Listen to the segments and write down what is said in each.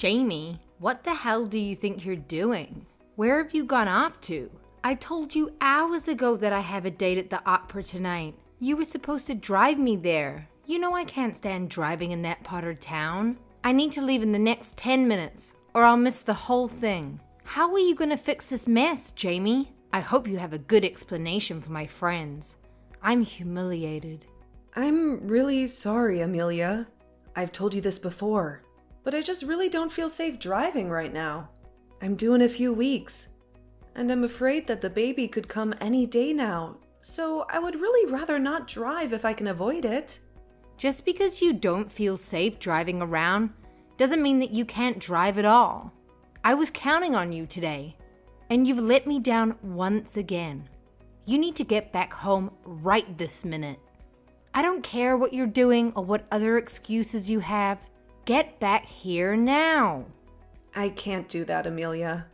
Jamie, what the hell do you think you're doing? Where have you gone off to? I told you hours ago that I have a date at the opera tonight. You were supposed to drive me there. You know I can't stand driving in that part of town. I need to leave in the next 10 minutes, or I'll miss the whole thing. How are you gonna fix this mess, Jamie? I hope you have a good explanation for my friends. I'm humiliated. I'm really sorry, Amelia. I've told you this before, but I just really don't feel safe driving right now. I'm due in a few weeks, and I'm afraid that the baby could come any day now, so I would really rather not drive if I can avoid it. Just because you don't feel safe driving around doesn't mean that you can't drive at all. I was counting on you today, and you've let me down once again. You need to get back home right this minute. I don't care what you're doing or what other excuses you have. Get back here now. I can't do that, Amelia.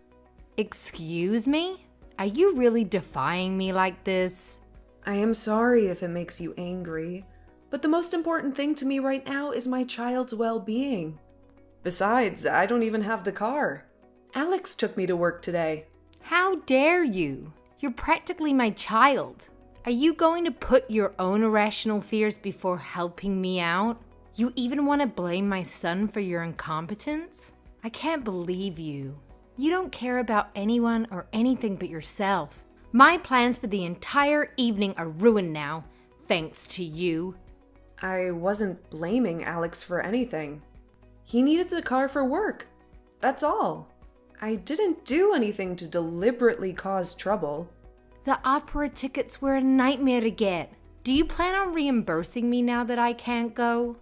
Excuse me? Are you really defying me like this? I am sorry if it makes you angry, but the most important thing to me right now is my child's well-being. Besides, I don't even have the car. Alex took me to work today. How dare you? You're practically my child. Are you going to put your own irrational fears before helping me out? You even want to blame my son for your incompetence? I can't believe you. You don't care about anyone or anything but yourself. My plans for the entire evening are ruined now, thanks to you. I wasn't blaming Alex for anything. He needed the car for work. That's all. I didn't do anything to deliberately cause trouble. The opera tickets were a nightmare to get. Do you plan on reimbursing me now that I can't go?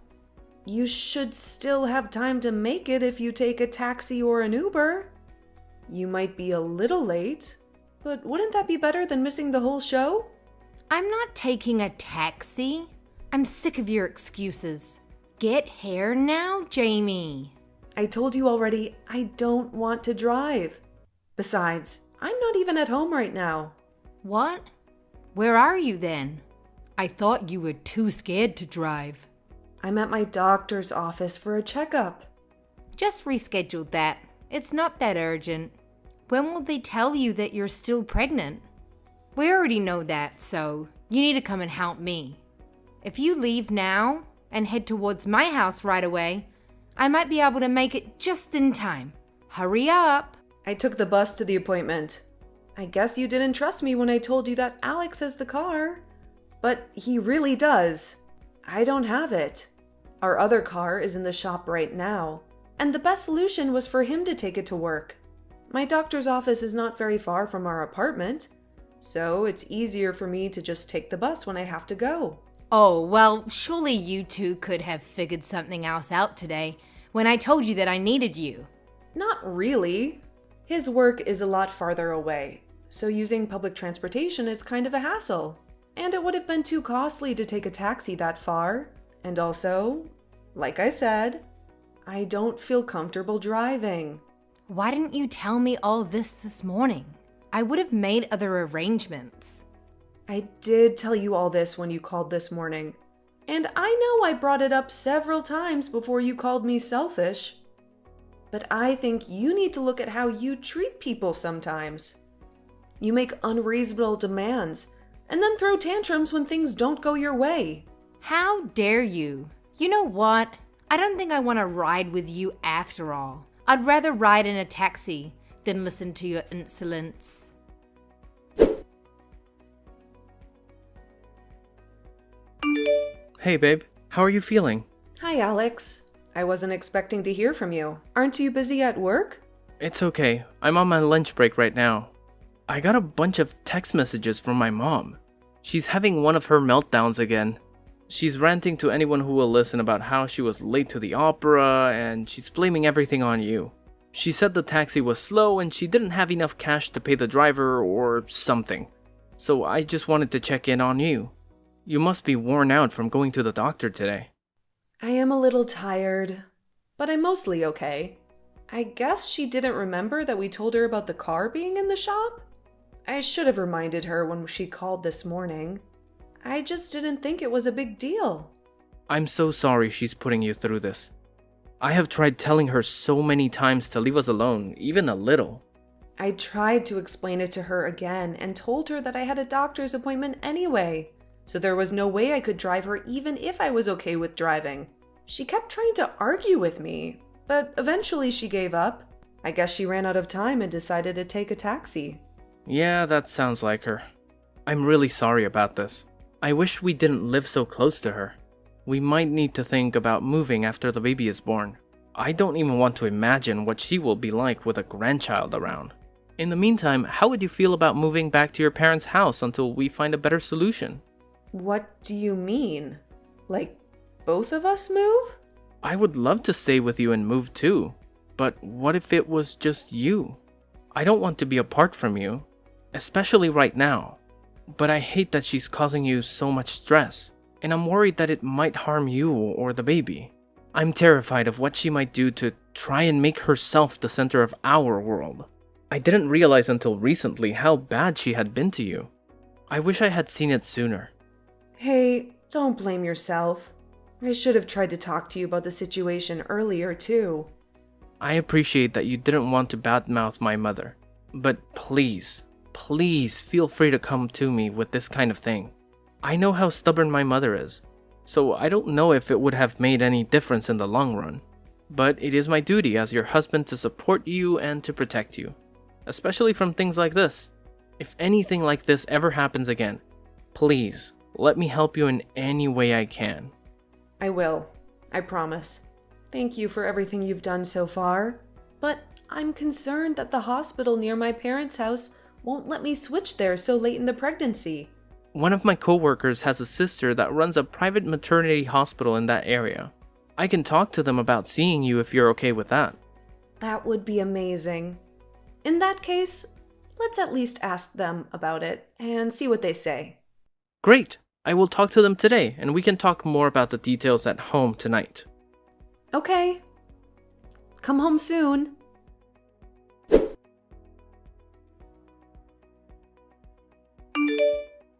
You should still have time to make it if you take a taxi or an Uber. You might be a little late, but wouldn't that be better than missing the whole show? I'm not taking a taxi. I'm sick of your excuses. Get here now, Jamie. I told you already, I don't want to drive. Besides, I'm not even at home right now. What? Where are you then? I thought you were too scared to drive. I'm at my doctor's office for a checkup. Just reschedule that. It's not that urgent. When will they tell you that you're still pregnant? We already know that, so you need to come and help me. If you leave now and head towards my house right away, I might be able to make it just in time. Hurry up. I took the bus to the appointment. I guess you didn't trust me when I told you that Alex has the car. But he really does. I don't have it. Our other car is in the shop right now, and the best solution was for him to take it to work. My doctor's office is not very far from our apartment, so it's easier for me to just take the bus when I have to go. Oh, well, surely you two could have figured something else out today when I told you that I needed you. Not really. His work is a lot farther away, so using public transportation is kind of a hassle. And it would have been too costly to take a taxi that far. And also, like I said, I don't feel comfortable driving. Why didn't you tell me all this morning? I would have made other arrangements. I did tell you all this when you called this morning. And I know I brought it up several times before you called me selfish. But I think you need to look at how you treat people sometimes. You make unreasonable demands and then throw tantrums when things don't go your way. How dare you? You know what? I don't think I want to ride with you after all. I'd rather ride in a taxi than listen to your insolence. Hey babe, how are you feeling? Hi, Alex. I wasn't expecting to hear from you. Aren't you busy at work? It's okay, I'm on my lunch break right now. I got a bunch of text messages from my mom. She's having one of her meltdowns again. She's ranting to anyone who will listen about how she was late to the opera and she's blaming everything on you. She said the taxi was slow and she didn't have enough cash to pay the driver or something. So I just wanted to check in on you. You must be worn out from going to the doctor today. I am a little tired, but I'm mostly okay. I guess she didn't remember that we told her about the car being in the shop? I should have reminded her when she called this morning. I just didn't think it was a big deal. I'm so sorry she's putting you through this. I have tried telling her so many times to leave us alone, even a little. I tried to explain it to her again and told her that I had a doctor's appointment anyway, so there was no way I could drive her even if I was okay with driving. She kept trying to argue with me, but eventually she gave up. I guess she ran out of time and decided to take a taxi. Yeah, that sounds like her. I'm really sorry about this. I wish we didn't live so close to her. We might need to think about moving after the baby is born. I don't even want to imagine what she will be like with a grandchild around. In the meantime, how would you feel about moving back to your parents' house until we find a better solution? What do you mean? Like, both of us move? I would love to stay with you and move too, but what if it was just you? I don't want to be apart from you, especially right now. But I hate that she's causing you so much stress, and I'm worried that it might harm you or the baby. I'm terrified of what she might do to try and make herself the center of our world. I didn't realize until recently how bad she had been to you. I wish I had seen it sooner. Hey, don't blame yourself. I should have tried to talk to you about the situation earlier, too. I appreciate that you didn't want to badmouth my mother, but please feel free to come to me with this kind of thing. I know how stubborn my mother is, so I don't know if it would have made any difference in the long run. But it is my duty as your husband to support you and to protect you, especially from things like this. If anything like this ever happens again, please let me help you in any way I can. I will. I promise. Thank you for everything you've done so far. But I'm concerned that the hospital near my parents' house won't let me switch there so late in the pregnancy. One of my coworkers has a sister that runs a private maternity hospital in that area. I can talk to them about seeing you if you're okay with that. That would be amazing. In that case, let's at least ask them about it and see what they say. Great! I will talk to them today, and we can talk more about the details at home tonight. Okay. Come home soon.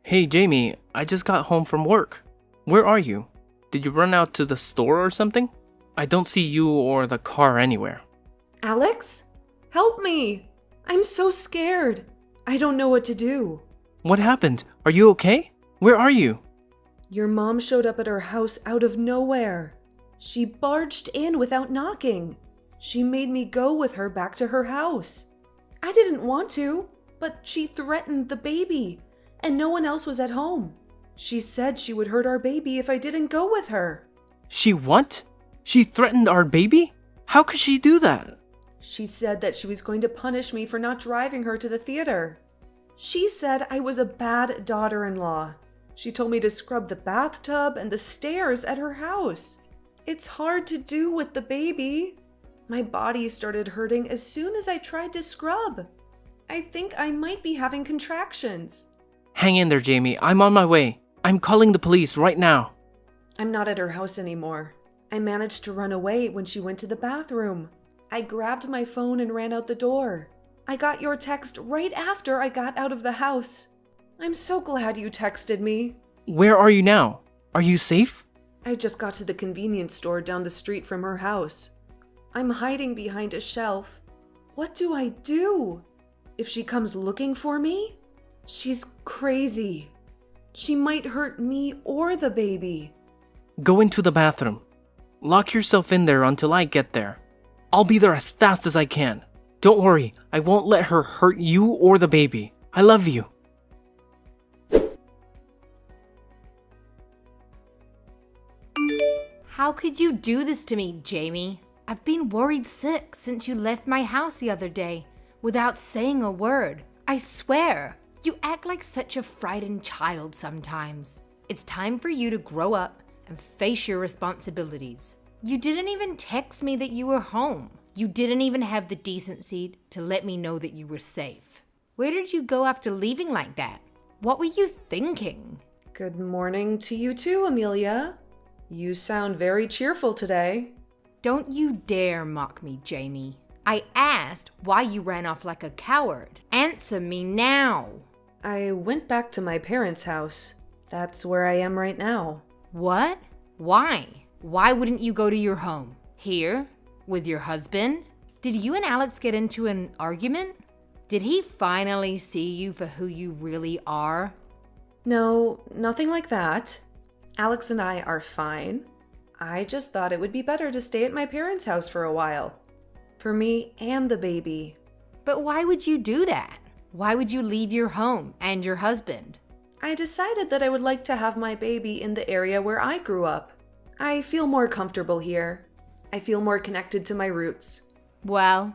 Hey Jamie, I just got home from work. Where are you? Did you run out to the store or something? I don't see you or the car anywhere. Alex? Help me! I'm so scared. I don't know what to do. What happened? Are you okay? Where are you? Your mom showed up at our house out of nowhere. She barged in without knocking. She made me go with her back to her house. I didn't want to, but she threatened the baby, and no one else was at home. She said she would hurt our baby if I didn't go with her. She what? She threatened our baby? How could she do that? She said that she was going to punish me for not driving her to the theater. She said I was a bad daughter-in-law. She told me to scrub the bathtub and the stairs at her house. It's hard to do with the baby. My body started hurting as soon as I tried to scrub. I think I might be having contractions. Hang in there, Jamie. I'm on my way. I'm calling the police right now. I'm not at her house anymore. I managed to run away when she went to the bathroom. I grabbed my phone and ran out the door. I got your text right after I got out of the house. I'm so glad you texted me. Where are you now? Are you safe? I just got to the convenience store down the street from her house. I'm hiding behind a shelf. What do I do? If she comes looking for me? She's crazy. She might hurt me or the baby. Go into the bathroom. Lock yourself in there until I get there. I'll be there as fast as I can. Don't worry, I won't let her hurt you or the baby. I love you. How could you do this to me, Jamie? I've been worried sick since you left my house the other day without saying a word. I swear, you act like such a frightened child sometimes. It's time for you to grow up and face your responsibilities. You didn't even text me that you were home. You didn't even have the decency to let me know that you were safe. Where did you go after leaving like that? What were you thinking? Good morning to you too, Amelia. You sound very cheerful today. Don't you dare mock me, Jamie. I asked why you ran off like a coward. Answer me now. I went back to my parents' house. That's where I am right now. What? Why? Why wouldn't you go to your home? Here? With your husband? Did you and Alex get into an argument? Did he finally see you for who you really are? No, nothing like that. Alex and I are fine. I just thought it would be better to stay at my parents' house for a while. For me and the baby. But why would you do that? Why would you leave your home and your husband? I decided that I would like to have my baby in the area where I grew up. I feel more comfortable here. I feel more connected to my roots. Well,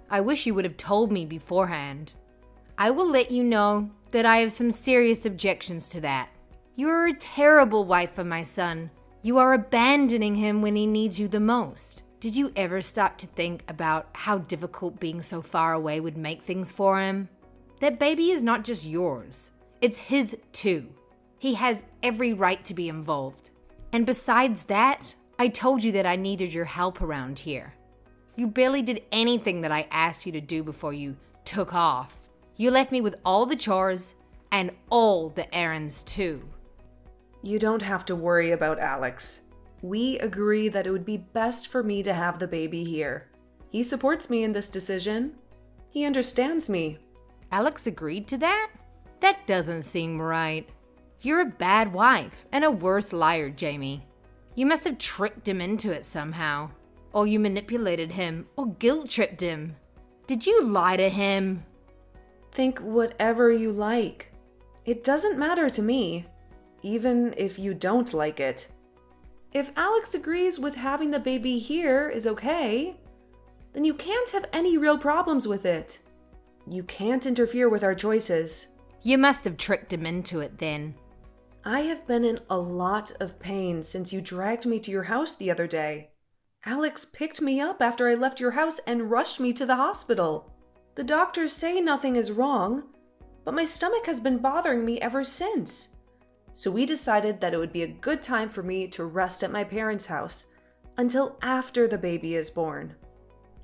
I wish you would have told me beforehand. I will let you know that I have some serious objections to that. You are a terrible wife for my son. You are abandoning him when he needs you the most. Did you ever stop to think about how difficult being so far away would make things for him? That baby is not just yours. It's his too. He has every right to be involved. And besides that, I told you that I needed your help around here. You barely did anything that I asked you to do before you took off. You left me with all the chores and all the errands too. You don't have to worry about Alex. We agree that it would be best for me to have the baby here. He supports me in this decision. He understands me. Alex agreed to that? That doesn't seem right. You're a bad wife and a worse liar, Jamie. You must have tricked him into it somehow. Or you manipulated him or guilt-tripped him. Did you lie to him? Think whatever you like. It doesn't matter to me, even if you don't like it. If Alex agrees with having the baby here is okay, then you can't have any real problems with it. You can't interfere with our choices. You must have tricked him into it then. I have been in a lot of pain since you dragged me to your house the other day. Alex picked me up after I left your house and rushed me to the hospital. The doctors say nothing is wrong, but my stomach has been bothering me ever since. So we decided that it would be a good time for me to rest at my parents' house until after the baby is born.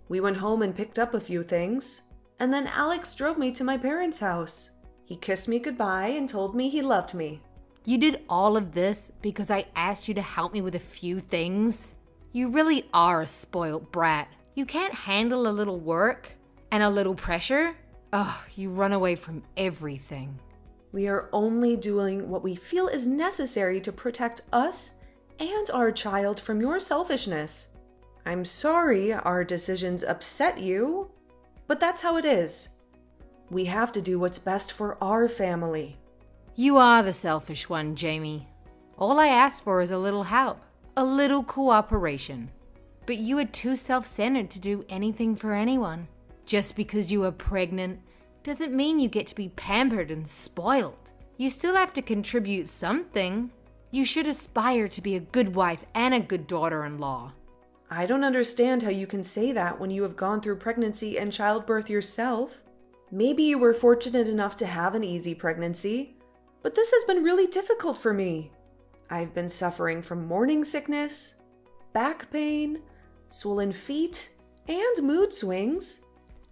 We went home and picked up a few things, and then Alex drove me to my parents' house. He kissed me goodbye and told me he loved me. You did all of this because I asked you to help me with a few things? You really are a spoiled brat. You can't handle a little work and a little pressure? Ugh, you run away from everything. We are only doing what we feel is necessary to protect us and our child from your selfishness. I'm sorry our decisions upset you, but that's how it is. We have to do what's best for our family. You are the selfish one, Jamie. All I ask for is a little help, a little cooperation. But you are too self-centered to do anything for anyone. Just because you are pregnant doesn't mean you get to be pampered and spoiled. You still have to contribute something. You should aspire to be a good wife and a good daughter-in-law. I don't understand how you can say that when you have gone through pregnancy and childbirth yourself. Maybe you were fortunate enough to have an easy pregnancy, but this has been really difficult for me. I've been suffering from morning sickness, back pain, swollen feet, and mood swings.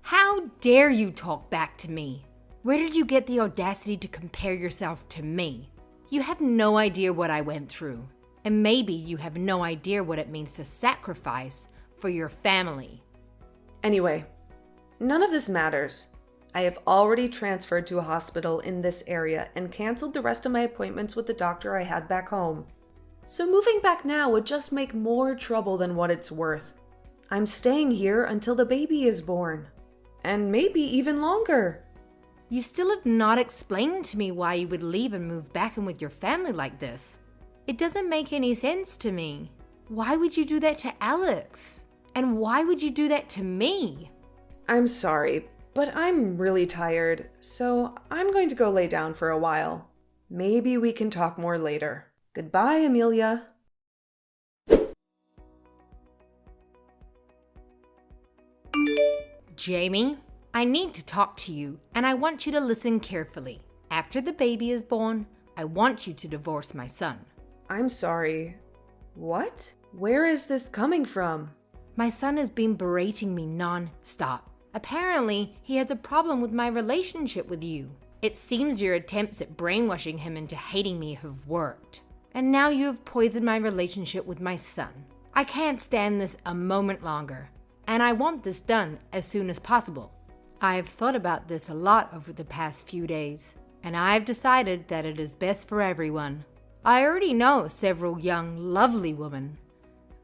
How dare you talk back to me? Where did you get the audacity to compare yourself to me? You have no idea what I went through. And maybe you have no idea what it means to sacrifice for your family. Anyway, none of this matters. I have already transferred to a hospital in this area and canceled the rest of my appointments with the doctor I had back home. So moving back now would just make more trouble than what it's worth. I'm staying here until the baby is born. And maybe even longer. You still have not explained to me why you would leave and move back in with your family like this. It doesn't make any sense to me. Why would you do that to Alex? And why would you do that to me? I'm sorry, but I'm really tired, so I'm going to go lay down for a while. Maybe we can talk more later. Goodbye, Amelia. Jamie, I need to talk to you, and I want you to listen carefully. After the baby is born, I want you to divorce my son. I'm sorry. What? Where is this coming from? My son has been berating me non-stop. Apparently, he has a problem with my relationship with you. It seems your attempts at brainwashing him into hating me have worked. And now you have poisoned my relationship with my son. I can't stand this a moment longer, and I want this done as soon as possible. I've thought about this a lot over the past few days, and I've decided that it is best for everyone. I already know several young, lovely women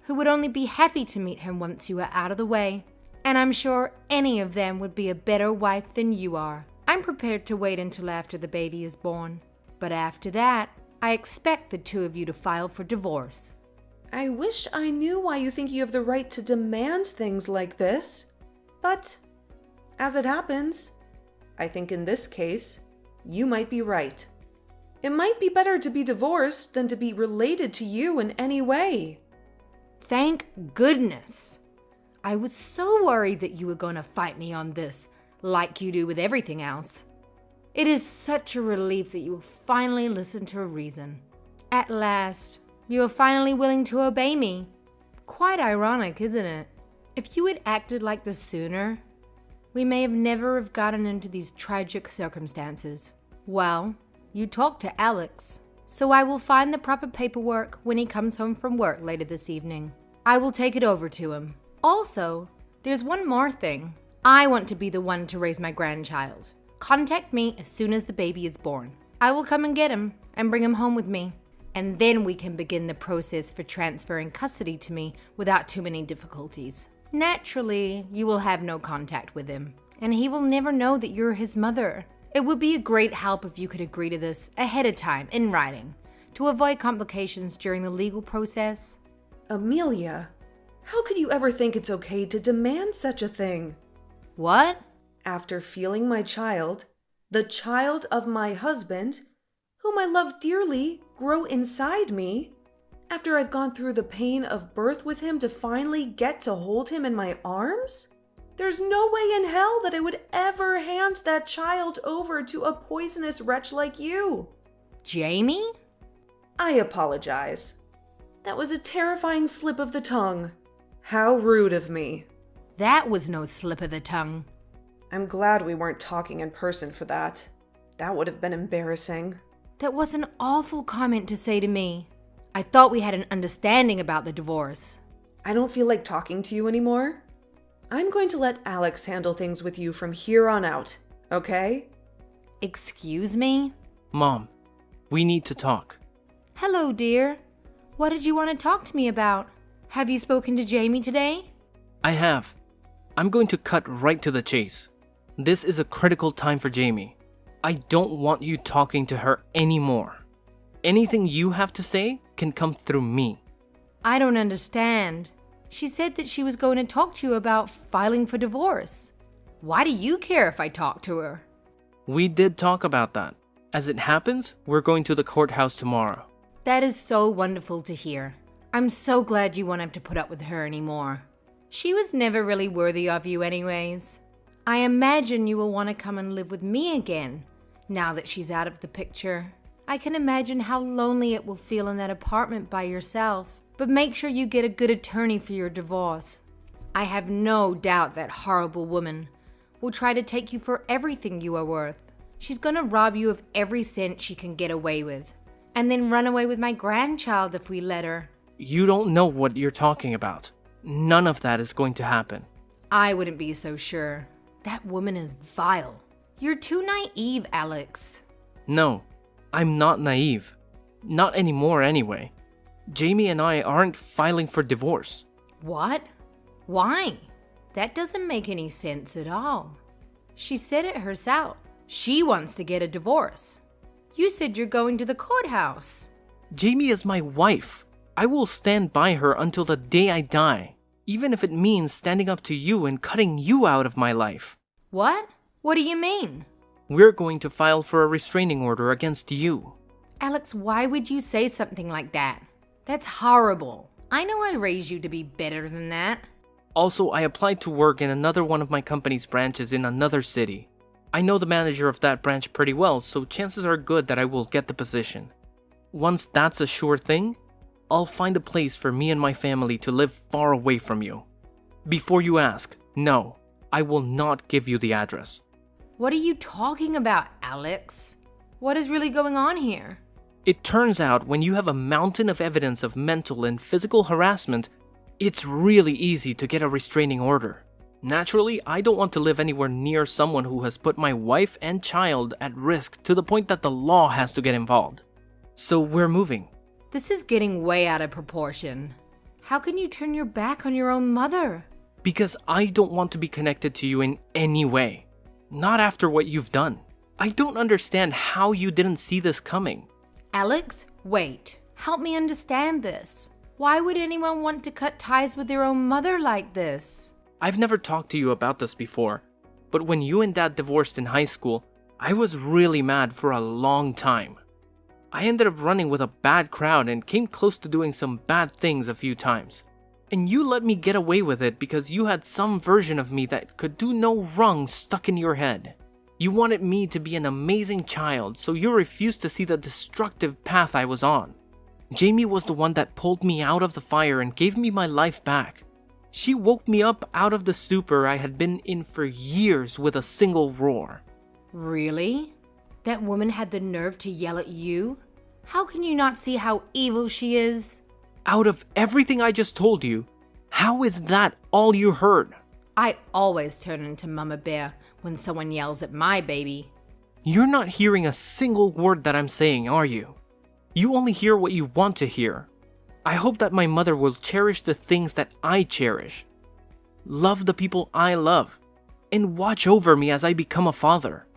who would only be happy to meet him once you are out of the way, and I'm sure any of them would be a better wife than you are. I'm prepared to wait until after the baby is born, but after that, I expect the two of you to file for divorce. I wish I knew why you think you have the right to demand things like this. But, as it happens, I think in this case, you might be right. It might be better to be divorced than to be related to you in any way. Thank goodness. I was so worried that you were going to fight me on this, like you do with everything else. It is such a relief that you will finally listen to reason. At last, you are finally willing to obey me. Quite ironic, isn't it? If you had acted like this sooner, we may have never have gotten into these tragic circumstances. Well, you talked to Alex, so I will find the proper paperwork when he comes home from work later this evening. I will take it over to him. Also, there's one more thing. I want to be the one to raise my grandchild. Contact me as soon as the baby is born. I will come and get him and bring him home with me. And then we can begin the process for transferring custody to me without too many difficulties. Naturally, you will have no contact with him, and he will never know that you're his mother. It would be a great help if you could agree to this ahead of time in writing to avoid complications during the legal process. Amelia, how could you ever think it's okay to demand such a thing? What? After feeling my child, the child of my husband, whom I love dearly, grow inside me, after I've gone through the pain of birth with him to finally get to hold him in my arms? There's no way in hell that I would ever hand that child over to a poisonous wretch like you. Jamie? I apologize. That was a terrifying slip of the tongue. How rude of me. That was no slip of the tongue. I'm glad we weren't talking in person for that. That would have been embarrassing. That was an awful comment to say to me. I thought we had an understanding about the divorce. I don't feel like talking to you anymore. I'm going to let Alex handle things with you from here on out, okay? Excuse me? Mom, we need to talk. Hello, dear. What did you want to talk to me about? Have you spoken to Jamie today? I have. I'm going to cut right to the chase. This is a critical time for Jamie. I don't want you talking to her anymore. Anything you have to say can come through me. I don't understand. She said that she was going to talk to you about filing for divorce. Why do you care if I talk to her? We did talk about that. As it happens, we're going to the courthouse tomorrow. That is so wonderful to hear. I'm so glad you won't have to put up with her anymore. She was never really worthy of you anyways. I imagine you will want to come and live with me again, now that she's out of the picture. I can imagine how lonely it will feel in that apartment by yourself, but make sure you get a good attorney for your divorce. I have no doubt that horrible woman will try to take you for everything you are worth. She's gonna rob you of every cent she can get away with, and then run away with my grandchild if we let her. You don't know what you're talking about. None of that is going to happen. I wouldn't be so sure. That woman is vile. You're too naive, Alex. No, I'm not naive. Not anymore anyway. Jamie and I aren't filing for divorce. What? Why? That doesn't make any sense at all. She said it herself. She wants to get a divorce. You said you're going to the courthouse. Jamie is my wife. I will stand by her until the day I die, even if it means standing up to you and cutting you out of my life. What? What do you mean? We're going to file for a restraining order against you. Alex, why would you say something like that? That's horrible. I know I raised you to be better than that. Also, I applied to work in another one of my company's branches in another city. I know the manager of that branch pretty well, so chances are good that I will get the position. Once that's a sure thing, I'll find a place for me and my family to live far away from you. Before you ask, no, I will not give you the address. What are you talking about, Alex? What is really going on here? It turns out when you have a mountain of evidence of mental and physical harassment, It's really easy to get a restraining order. Naturally, I don't want to live anywhere near someone who has put my wife and child at risk to the point that the law has to get involved. So we're moving. This is getting way out of proportion. How can you turn your back on your own mother? Because I don't want to be connected to you in any way. Not after what you've done. I don't understand how you didn't see this coming. Alex, wait. Help me understand this. Why would anyone want to cut ties with their own mother like this? I've never talked to you about this before, but when you and Dad divorced in high school, I was really mad for a long time. I ended up running with a bad crowd and came close to doing some bad things a few times. And you let me get away with it because you had some version of me that could do no wrong stuck in your head. You wanted me to be an amazing child, so you refused to see the destructive path I was on. Jamie was the one that pulled me out of the fire and gave me my life back. She woke me up out of the stupor I had been in for years with a single roar. Really? That woman had the nerve to yell at you? How can you not see how evil she is? Out of everything I just told you, how is that all you heard? I always turn into Mama Bear when someone yells at my baby. You're not hearing a single word that I'm saying, are you? You only hear what you want to hear. I hope that my mother will cherish the things that I cherish. Love the people I love. And watch over me as I become a father.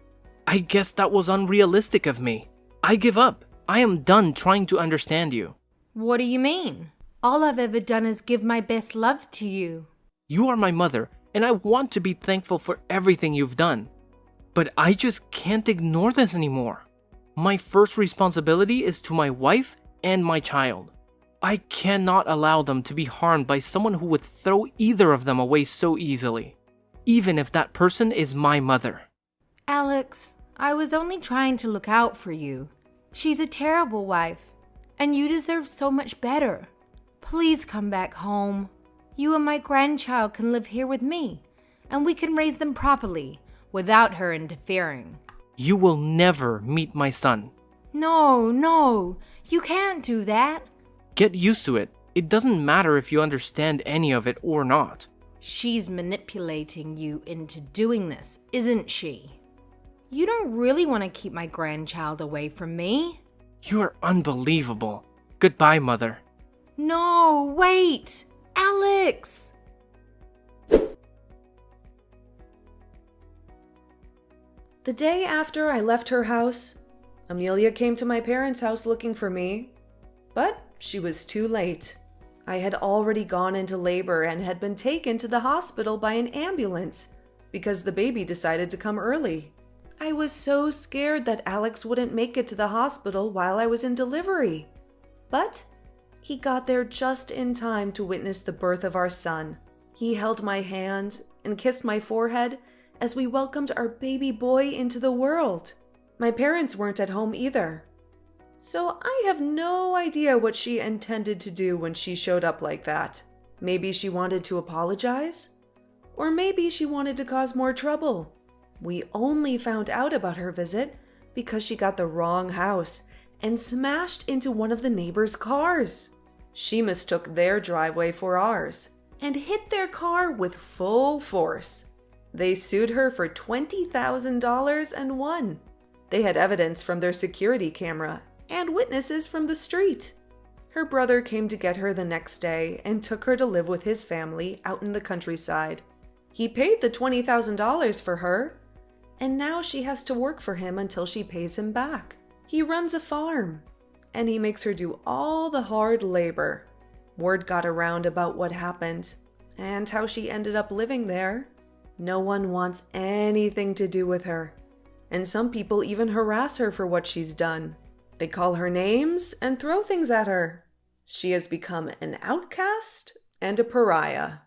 I guess that was unrealistic of me. I give up. I am done trying to understand you. What do you mean? All I've ever done is give my best love to you. You are my mother, and I want to be thankful for everything you've done. But I just can't ignore this anymore. My first responsibility is to my wife and my child. I cannot allow them to be harmed by someone who would throw either of them away so easily, even if that person is my mother. Alex, I was only trying to look out for you. She's a terrible wife, and you deserve so much better. Please come back home. You and my grandchild can live here with me, and we can raise them properly without her interfering. You will never meet my son. No, you can't do that. Get used to it. It doesn't matter if you understand any of it or not. She's manipulating you into doing this, isn't she? You don't really want to keep my grandchild away from me. You are unbelievable. Goodbye, Mother. No, wait! Alex! The day after I left her house, Amelia came to my parents' house looking for me, but she was too late. I had already gone into labor and had been taken to the hospital by an ambulance because the baby decided to come early. I was so scared that Alex wouldn't make it to the hospital while I was in delivery. But he got there just in time to witness the birth of our son. He held my hand and kissed my forehead as we welcomed our baby boy into the world. My parents weren't at home either. So I have no idea what she intended to do when she showed up like that. Maybe she wanted to apologize? Or maybe she wanted to cause more trouble. We only found out about her visit because she got the wrong house and smashed into one of the neighbors' cars. She mistook their driveway for ours and hit their car with full force. They sued her for $20,000 and won. They had evidence from their security camera and witnesses from the street. Her brother came to get her the next day and took her to live with his family out in the countryside. He paid the $20,000 for her, and now she has to work for him until she pays him back. He runs a farm, and he makes her do all the hard labor. Word got around about what happened and how she ended up living there. No one wants anything to do with her, and some people even harass her for what she's done. They call her names and throw things at her. She has become an outcast and a pariah.